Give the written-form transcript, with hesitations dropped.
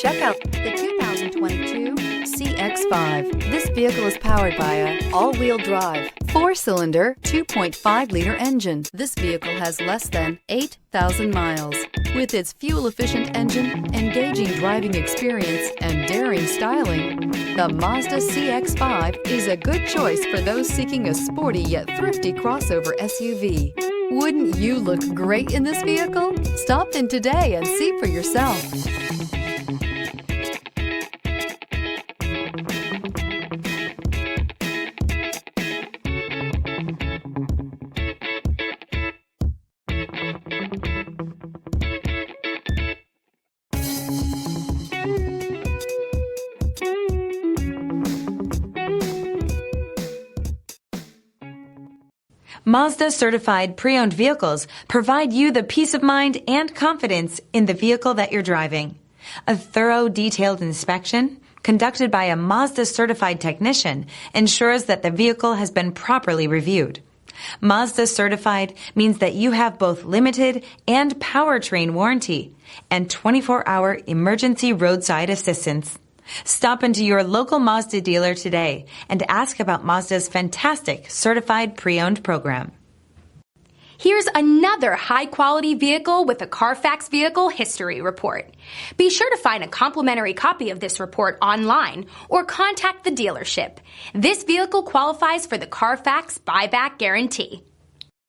Check out the 2022 CX-5. This vehicle is powered by a all-wheel drive, 4-cylinder, 2.5-liter engine. This vehicle has less than 8,000 miles. With its fuel-efficient engine, engaging driving experience, and daring styling, the Mazda CX-5 is a good choice for those seeking a sporty yet thrifty crossover SUV. Wouldn't you look great in this vehicle? Stop in today and see for yourself. Mazda certified pre-owned vehicles provide you the peace of mind and confidence in the vehicle that you're driving. A thorough, detailed inspection conducted by a Mazda certified technician ensures that the vehicle has been properly reviewed. Mazda certified means that you have both limited and powertrain warranty and 24-hour emergency roadside assistance. Stop into your local Mazda dealer today and ask about Mazda's fantastic certified pre-owned program. Here's another high-quality vehicle with a Carfax Vehicle History Report. Be sure to find a complimentary copy of this report online or contact the dealership. This vehicle qualifies for the Carfax Buyback Guarantee.